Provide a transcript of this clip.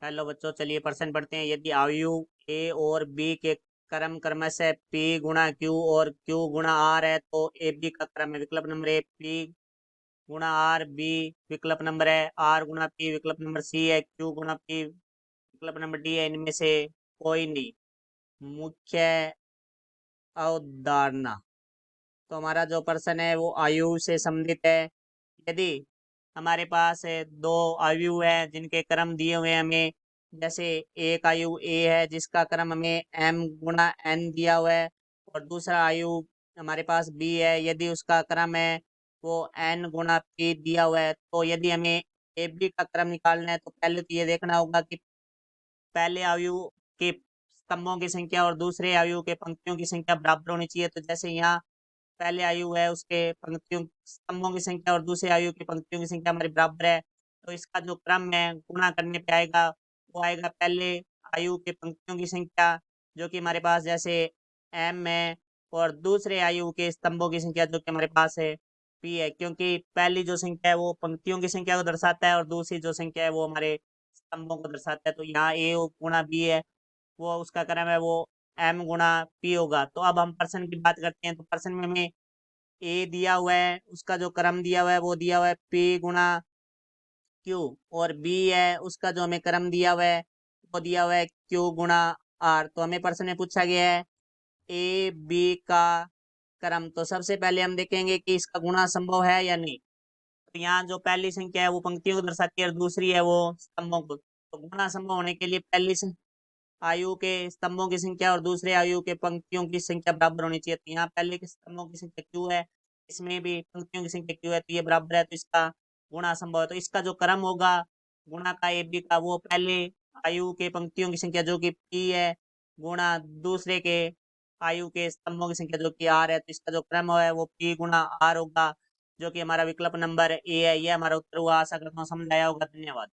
Hello बच्चों, चलिए प्रश्न पढ़ते हैं। यदि आयु ए और बी के क्रम क्रमशः पी गुणा क्यू और क्यू गुणा आर है तो ए बी का क्रम है। विकल्प नंबर ए पी गुणा आर, बी विकल्प नंबर है आर गुणा पी, विकल्प नंबर सी है क्यू गुणा पी, विकल्प नंबर डी है इनमें से कोई नहीं। मुख्य अवधारणा। तो हमारा जो प्रश्न है वो आयु से संबंधित है। यदि हमारे पास दो आयु है जिनके क्रम दिए हुए हैं हमें, जैसे एक आयु ए है जिसका क्रम हमें एम गुणा एन दिया हुआ है, और दूसरा आयु हमारे पास बी है, यदि उसका क्रम है वो एन गुणा पी दिया हुआ है। तो यदि हमें ए बी का क्रम निकालना है तो पहले तो ये देखना होगा कि पहले आयु के स्तंभों की संख्या और दूसरे आयु के पंक्तियों की संख्या बराबर होनी चाहिए। तो जैसे यहाँ पहले आयु है उसके पंक्तियों स्तंभों की संख्या और दूसरे आयु की पंक्तियों की संख्या हमारी बराबर है, तो इसका जो क्रम है गुणा करने पे आएगा वो आएगा पहले आयु के पंक्तियों की संख्या जो कि हमारे पास जैसे एम है, और दूसरे आयु के स्तंभों की संख्या जो कि हमारे पास है पी है, क्योंकि पहली जो संख्या है वो पंक्तियों की संख्या को दर्शाता है और दूसरी जो संख्या है वो हमारे स्तंभों को दर्शाता है। तो यहाँ ए गुणा बी है, वो उसका क्रम है वो एम गुणा पी होगा। तो अब हम पर्सन की बात करते हैं। तो पर्सन में हमें ए दिया हुआ है, उसका जो क्रम दिया हुआ है वो दिया हुआ है पी गुणा क्यू, और बी है उसका जो हमें क्रम दिया हुआ है वो दिया हुआ है क्यू गुणा आर। तो हमें प्रश्न में पूछा गया है ए बी का क्रम। तो सबसे पहले हम देखेंगे कि इसका गुणा संभव है या नहीं। तो यहाँ जो पहली संख्या है वो पंक्तियों को दर्शाती है और दूसरी है वो स्तंभों को। तो गुणा संभव होने के लिए पहली आयु के स्तंभों की संख्या और दूसरे आयु के पंक्तियों की संख्या बराबर होनी चाहिए। तो यहाँ पहले के स्तंभों की संख्या क्यू है, इसमें भी पंक्तियों की संख्या क्यू है, तो ये बराबर है, तो इसका गुणा संभव है। तो इसका जो क्रम होगा गुणा का ए बी का वो पहले आयु के पंक्तियों की संख्या जो कि पी है गुणा दूसरे के आयु के स्तंभों की संख्या जो कि आर है, तो इसका जो क्रम है वो पी गुणा आर होगा, जो कि हमारा विकल्प नंबर ए है। ये हमारा उत्तर हुआ। आशा करता हूँ समझ आया होगा। धन्यवाद।